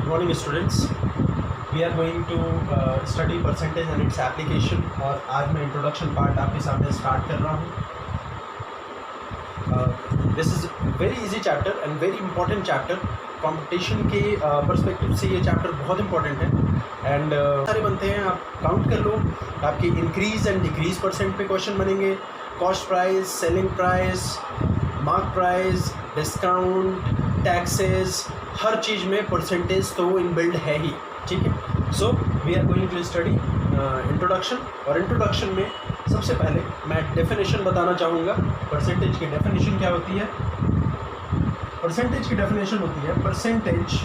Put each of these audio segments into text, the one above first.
morning students. We are going to study percentage and its application और आज मैं introduction part आपके सामने स्टार्ट कर रहा हूँ. This is very easy chapter and very important chapter. Competition के पर्सपेक्टिव से ये चैप्टर बहुत इंपॉर्टेंट है एंड सारे बनते हैं. आप काउंट कर लो, आपके इंक्रीज़ एंड डिक्रीज़ परसेंट पे क्वेश्चन बनेंगे. Cost price, selling price, mark price, discount, taxes, हर चीज़ में परसेंटेज तो इनबिल्ड है ही. ठीक है. So we are going to study introduction. और इंट्रोडक्शन में सबसे पहले मैं डेफिनेशन बताना चाहूँगा. परसेंटेज की डेफिनेशन क्या होती है? परसेंटेज की डेफिनेशन होती है percentage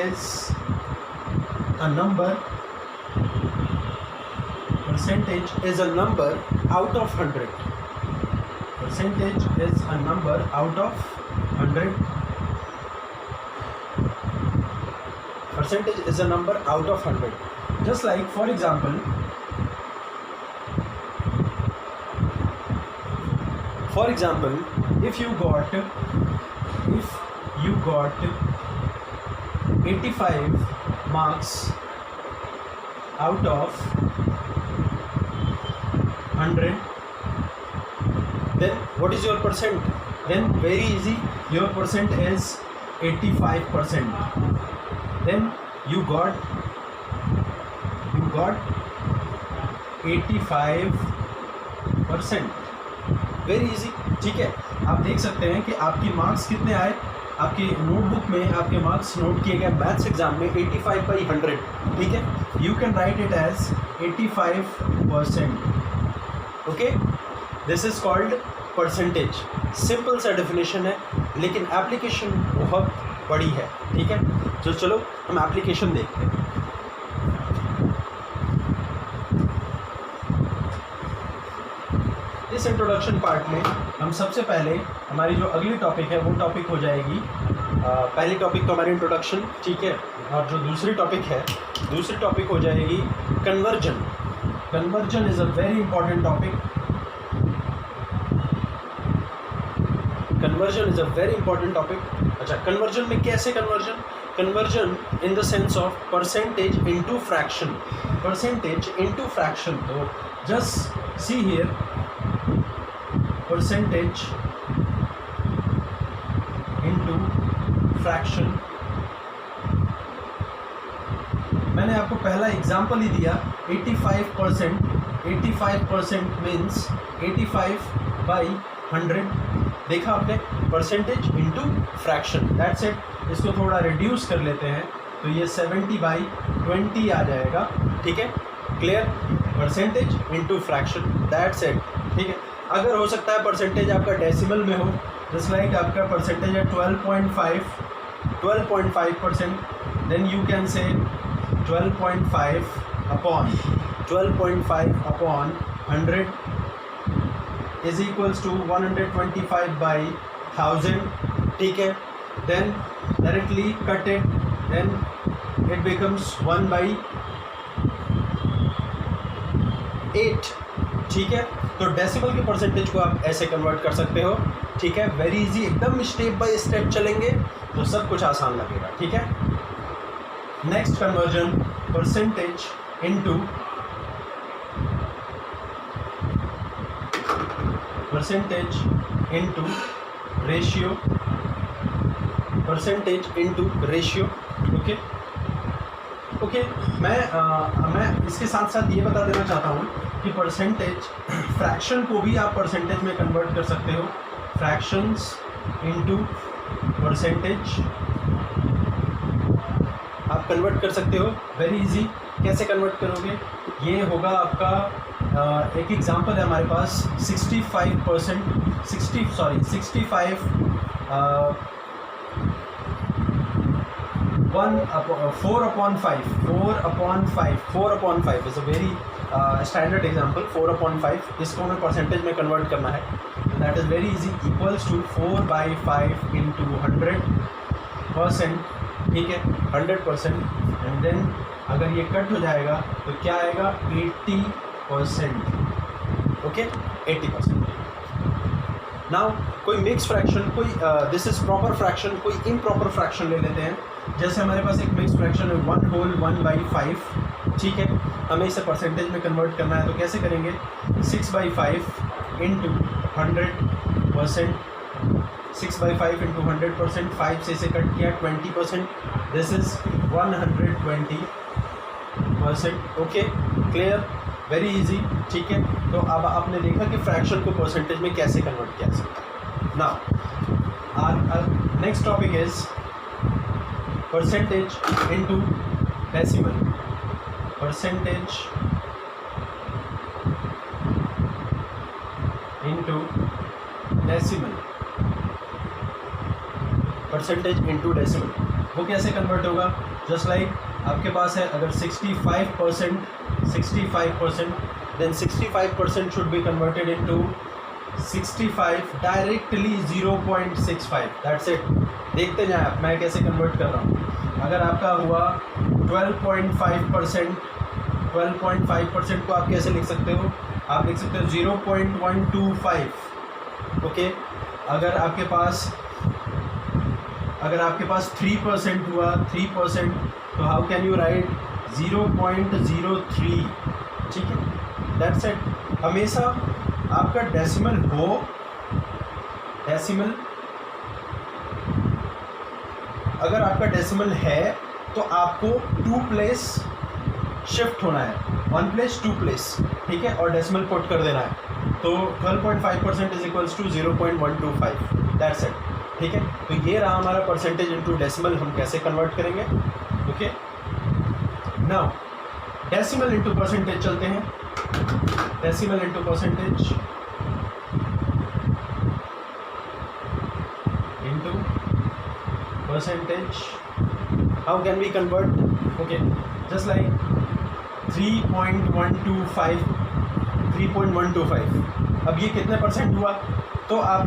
is a number. Percentage is a number out of 100. Percentage is a number out of 100. Percentage is a number out of 100. Just like, for example, if you got 85 marks out of 100, then what is your percent? Then very easy, your percent is 85%. Then you got 85%. Very easy. ठीक है. आप देख सकते हैं कि आपकी marks कितने आए. आपकी नोटबुक में आपके मार्क्स नोट किए गए मैथ्स एग्जाम में 85/100. ठीक है. You can write it as 85%. Okay. This is called percentage. Simple सा डेफिनेशन है लेकिन एप्लीकेशन बहुत बड़ी है. ठीक है. तो चलो हम एप्लीकेशन देखते हैं. इस इंट्रोडक्शन पार्ट में हम सबसे पहले हमारी जो अगली टॉपिक है वो टॉपिक हो जाएगी. पहली टॉपिक तो हमारी इंट्रोडक्शन. ठीक है. और जो दूसरी टॉपिक हो जाएगी conversion. Conversion is a very important topic. अच्छा, कन्वर्जन में कैसे conversion in the sense of percentage into fraction. तो just see here, percentage into fraction. मैंने आपको पहला एग्जांपल ही दिया. 85% मीन्स 85/100. देखा आपने. Percentage into fraction, that's it. इसको थोड़ा रिड्यूस कर लेते हैं तो ये 70/20 आ जाएगा. ठीक है. Clear. Percentage into fraction, that's it. ठीक है. अगर हो सकता है परसेंटेज आपका डेसिमल में हो, जस्ट लाइक आपका परसेंटेज है 12.5%, then you can say 12.5 upon 100 is equals to 125/1000. ठीक है. Then directly cut it, then it becomes 1/8. ठीक है. तो डेसिमल के परसेंटेज को आप ऐसे कन्वर्ट कर सकते हो. ठीक है. Very easy. एकदम स्टेप बाय स्टेप चलेंगे तो सब कुछ आसान लगेगा. ठीक है. Next conversion, percentage into ratio. Okay. मैं इसके साथ साथ ये बता देना चाहता हूँ कि परसेंटेज फ्रैक्शन को भी आप परसेंटेज में कन्वर्ट कर सकते हो. फ्रैक्शंस इनटू परसेंटेज आप कन्वर्ट कर सकते हो. Very easy. कैसे कन्वर्ट करोगे? ये होगा आपका एक एग्जांपल है हमारे पास. 65 4/5 is a very standard example. 4/5 इसको हमें परसेंटेज में कन्वर्ट करना है. That is very easy. Equals to 4/5 into 100%. ठीक है. 100%. एंड देन अगर ये कट हो जाएगा तो क्या आएगा 80%। ओके 80%। नाउ कोई मिक्स फ्रैक्शन, कोई दिस इज प्रॉपर फ्रैक्शन, कोई इम्प्रॉपर फ्रैक्शन ले लेते हैं। जैसे हमारे पास एक मिक्स फ्रैक्शन है 1/1/5, ठीक है, हमें इसे परसेंटेज में कन्वर्ट करना है, तो कैसे करेंगे? 6/5 इंटू 100%, 6/5 इंटू 100%, 5 से इसे कट किया 20%, this is 120%। Okay, clear, very easy, ठीक है। तो अब आपने देखा कि फ्रैक्शन को परसेंटेज में कैसे कन्वर्ट किया सकता है। Now our next topic is percentage into decimal. Percentage into decimal, percentage into decimal, वो कैसे कन्वर्ट होगा? जस्ट लाइक आपके पास है अगर 65%, then 65% should be converted into 65 directly 0.65, that's it. देखते जाएं आप, मैं कैसे कन्वर्ट कर रहा हूँ। अगर आपका हुआ 12.5%, 12.5% को आप कैसे लिख सकते हो? आप लिख सकते हो 0.125, ओके। अगर आपके पास 3% हुआ, 3%, तो हाउ कैन यू राइट 0.03, ठीक है, दैट्स इट। हमेशा आपका डेसिमल हो, डेसिमल अगर आपका डेसिमल है तो आपको 2 प्लेस शिफ्ट होना है, 1 प्लेस 2 प्लेस, ठीक है, और डेसिमल पुट कर देना है। तो 12.5% is equals to 0.125, that's it, ठीक है। तो ये रहा हमारा परसेंटेज इनटू डेसिमल, हम कैसे कन्वर्ट करेंगे, okay. Now decimal into percentage चलते हैं। Decimal into percentage into percentage, how can we convert? Okay, just like 3.125। अब ये कितने परसेंट हुआ? तो आप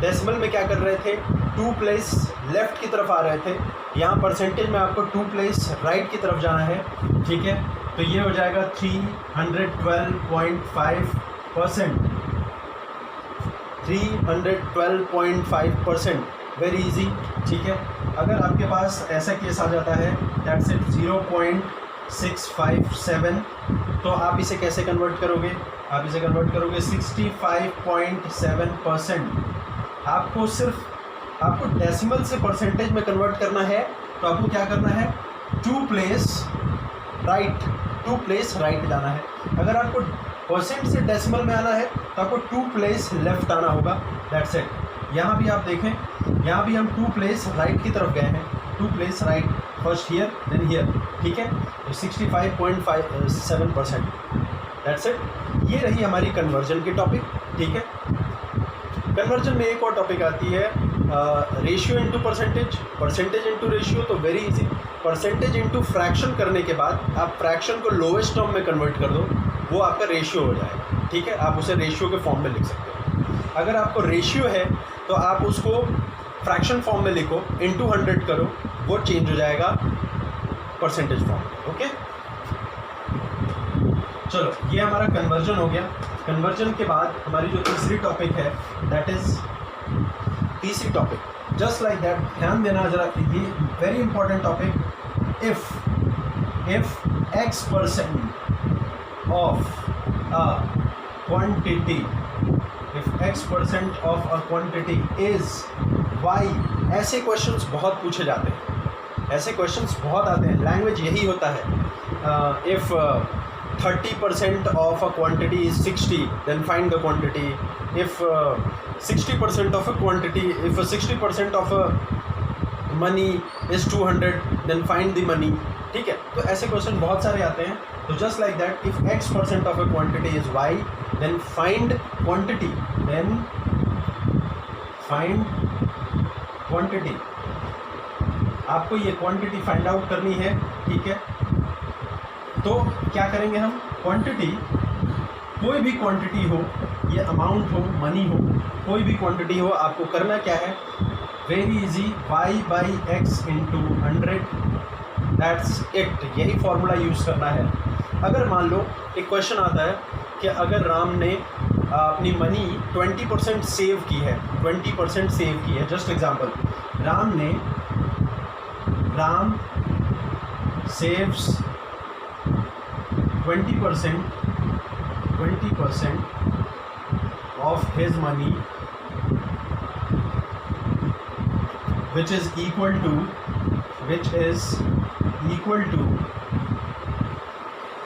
डेसिमल में क्या कर रहे थे? 2 प्लेस लेफ्ट की तरफ आ रहे थे, यहाँ परसेंटेज में आपको 2 प्लेस राइट की तरफ जाना है, ठीक है। तो ये हो जाएगा 312.5%, 312.5%, वेरी इजी, ठीक है। अगर आपके पास ऐसा केस आ जाता है दैट्स इट 0.657, तो आप इसे कैसे कन्वर्ट करोगे? आप इसे कन्वर्ट करोगे 65.7%। आपको डेसिमल से परसेंटेज में कन्वर्ट करना है, तो आपको क्या करना है? 2 प्लेस राइट जाना है। अगर आपको परसेंट से डेसिमल में आना है तो आपको 2 प्लेस लेफ्ट आना होगा, दैट्स इट। यहाँ भी आप देखें, यहाँ भी हम 2 प्लेस राइट की तरफ गए हैं, 2 place right, first here then here, ठीक है। तो 65.7%, दैट्स इट। ये रही हमारी कन्वर्जन की टॉपिक, ठीक है। कन्वर्जन में एक और टॉपिक आती है ratio into percentage, percentage into ratio. तो very easy, percentage into fraction करने के बाद आप फ्रैक्शन को लोवेस्ट टर्म में कन्वर्ट कर दो, वो आपका रेशियो हो जाएगा, ठीक है। आप उसे रेशियो के फॉर्म में लिख सकते हो। अगर आपको रेशियो है तो आप उसको फ्रैक्शन फॉर्म में लिखो, इनटू 100 करो, वो चेंज हो जाएगा परसेंटेज फॉर्म में, ओके। चलो, ये हमारा कन्वर्जन हो गया। कन्वर्जन के बाद हमारी जो तीसरी टॉपिक है, दैट इज तीसरी टॉपिक, जस्ट लाइक दैट, ध्यान देना जरा, ये very important topic. If X% of a quantity, if X% of a quantity is Y, ऐसे क्वेश्चंस बहुत पूछे जाते हैं, ऐसे क्वेश्चंस बहुत आते हैं, लैंग्वेज यही होता है। If 30% of a quantity is 60, then find the quantity. If 60% of a quantity, if 60% of a money is 200, then find the money, ठीक है। तो ऐसे क्वेश्चन बहुत सारे आते हैं। तो just like that, if X% of a quantity is Y, then find quantity, then find quantity। आपको ये क्वांटिटी फाइंड आउट करनी है, ठीक है। तो क्या करेंगे हम? क्वांटिटी, कोई भी क्वांटिटी हो, ये अमाउंट हो, मनी हो, कोई भी क्वांटिटी हो, आपको करना क्या है? Very easy, Y/X × 100, that's it. यही फॉर्मूला यूज़ करना है। अगर मान लो एक क्वेश्चन आता है कि अगर राम ने अपनी मनी 20% सेव की है, 20% सेव की है, just example, Ram saves 20% of his money, which is equal to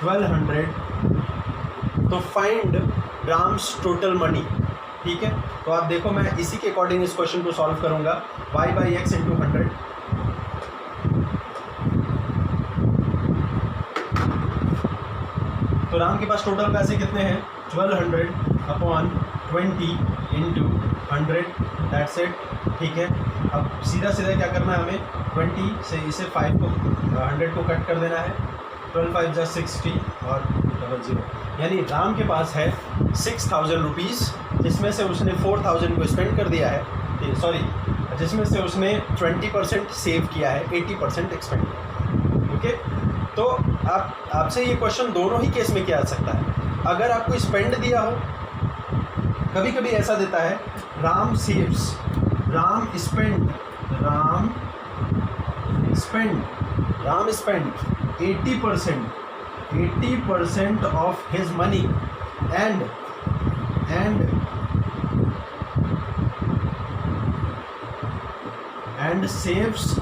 1200, तो फाइंड राम्स टोटल मनी। ठीक है, तो आप देखो मैं इसी के अकॉर्डिंग इस क्वेश्चन को सॉल्व करूंगा। y/x × 100, तो राम के पास टोटल पैसे कितने हैं? 1200/20 × 100, दैट्स इट। ठीक है, अब सीधा क्या करना है हमें? 20 से इसे 5 को 100 को कट कर देना है। 12 5 = 60 और 00, यानी राम के पास है 6000 रुपीज़, जिसमें से उसने 4000 को स्पेंड कर दिया है, जिसमें से उसने 20% सेव किया है, 80% एक्सपेंड किया। ओके, तो आपसे ये क्वेश्चन दोनों ही केस में किया जा सकता है। अगर आपको स्पेंड दिया हो, कभी कभी ऐसा देता है Ram spend 80% of his money and saves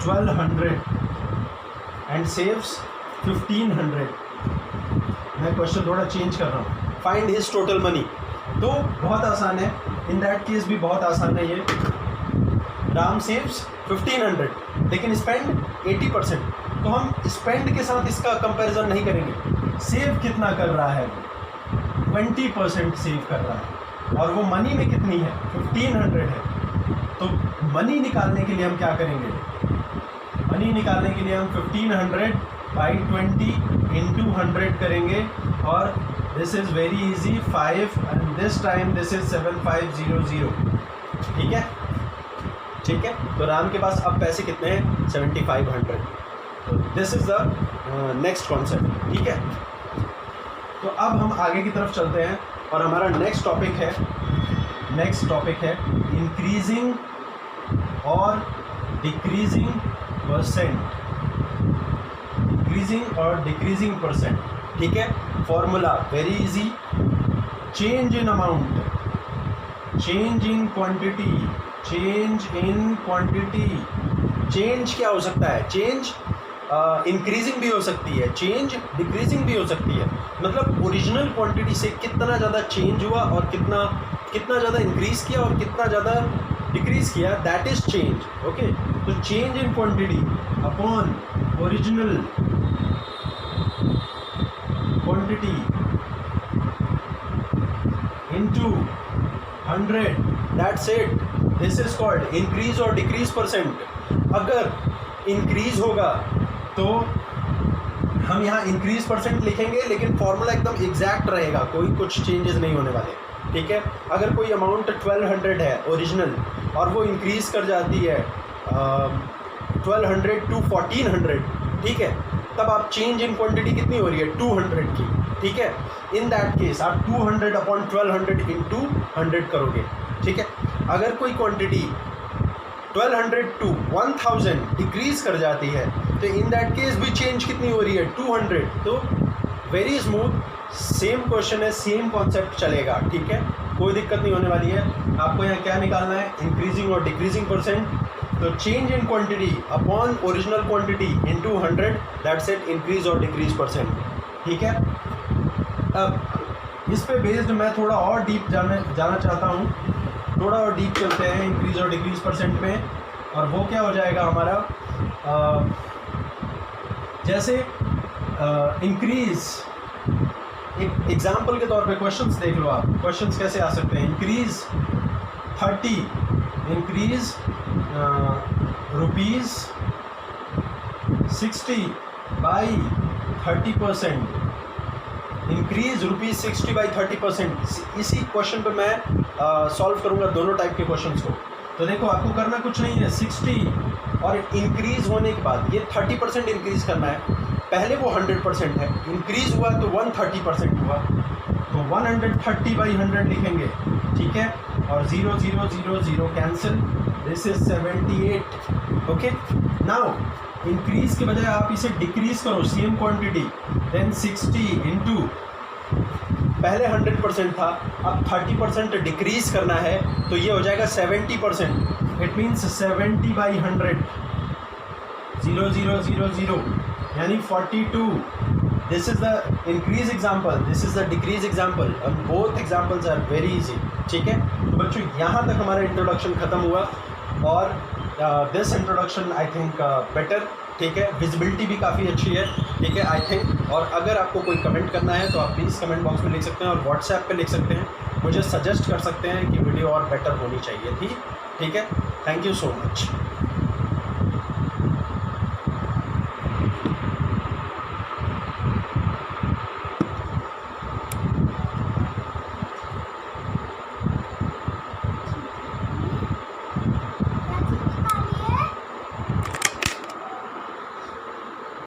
1200 and saves 1500। मैं क्वेश्चन थोड़ा चेंज कर रहा हूँ। फाइंड हिज टोटल मनी, तो बहुत आसान है, इन दैट केस भी बहुत आसान है ये। राम सेव्स 1500 लेकिन स्पेंड 80%, तो हम स्पेंड के साथ इसका कंपैरिजन नहीं करेंगे। सेव कितना कर रहा है? 20% सेव कर रहा है, और वो मनी में कितनी है? 1500 है। तो मनी निकालने के लिए हम क्या करेंगे? मनी निकालने के लिए हम 1500/20 × 100 करेंगे, और this is very easy, 5 and this time this is 7500। ठीक है, तो राम के पास अब पैसे कितने हैं? 7500। तो this is the next concept. ठीक है, तो अब हम आगे की तरफ चलते हैं, और हमारा नेक्स्ट टॉपिक है इंक्रीजिंग और डिक्रीजिंग परसेंट। ठीक है, formula very easy, change in amount, change in quantity. Change क्या हो सकता है? चेंज इंक्रीजिंग भी हो सकती है, चेंज डिक्रीजिंग भी हो सकती है। मतलब ओरिजिनल क्वांटिटी से कितना ज़्यादा चेंज हुआ और कितना ज़्यादा इंक्रीज़ किया और कितना ज़्यादा डिक्रीज़ किया, दैट इज़ चेंज। ओके, तो change in quantity upon original quantity into 100, that's it. This is called increase और डिक्रीज परसेंट। अगर इंक्रीज होगा तो हम यहाँ इंक्रीज परसेंट लिखेंगे, लेकिन फॉर्मूला एकदम एग्जैक्ट रहेगा, कोई कुछ चेंजेस नहीं होने वाले। ठीक है, अगर कोई अमाउंट 1200 है ओरिजिनल और वो इंक्रीज़ कर जाती है 1200 to 1400, ठीक है, तब आप चेंज इन क्वांटिटी कितनी हो रही है? 200 की। ठीक है, इन दैट केस आप 200/1200 × 100 करोगे। ठीक है, अगर कोई क्वांटिटी 1200 to 1000 डिक्रीज़ कर जाती है तो इन दैट केस भी चेंज कितनी हो रही है? 200। तो वेरी स्मूथ, सेम क्वेश्चन है, सेम कॉन्सेप्ट चलेगा। ठीक है, कोई दिक्कत नहीं होने वाली है। आपको यहाँ क्या निकालना है? इंक्रीजिंग और डिक्रीजिंग परसेंट। तो change in quantity upon original quantity into 100, that's it, increase और डिक्रीज परसेंट। ठीक है, अब इस पे बेस्ड मैं थोड़ा और डीप जाना चाहता हूँ। थोड़ा और डीप चलते हैं इंक्रीज और डिक्रीज परसेंट में, और वो क्या हो जाएगा हमारा, जैसे इंक्रीज, एक एग्जाम्पल के तौर पे क्वेश्चंस देख लो आप। क्वेश्चंस कैसे आ सकते हैं? Increase ₹60/30%, increase ₹60/30%। इसी क्वेश्चन पे मैं सॉल्व करूँगा दोनों टाइप के क्वेश्चंस को। तो देखो, आपको करना कुछ नहीं है, 60 और इंक्रीज होने के बाद ये 30% इंक्रीज करना है। पहले वो 100% है, इंक्रीज हुआ तो 130% हुआ, तो 130/100 लिखेंगे, ठीक है, और 0 0 0 0 cancel, this is 78। Okay, now increase के बजाय आप इसे डिक्रीज करो, सेम क्वांटिटी, देन 60 इंटू, पहले 100% था, अब 30% डिक्रीज करना है, तो ये हो जाएगा 70%। इट मीन्स 70/100, 0 0 0 0 यानी 42। This is the increase example, this is the decrease example, and both examples are very easy. ठीक है, तो बच्चों यहाँ तक हमारा इंट्रोडक्शन ख़त्म हुआ, और this introduction I think better, ठीक है, विजिबिलिटी भी काफ़ी अच्छी है, ठीक है, आई थिंक। और अगर आपको कोई कमेंट करना है तो आप प्लीज़ कमेंट बॉक्स में लिख सकते हैं, और व्हाट्सएप पे लिख सकते हैं, मुझे सजेस्ट कर सकते हैं कि वीडियो और बेटर होनी चाहिए थी, ठीक है। Thank you so much.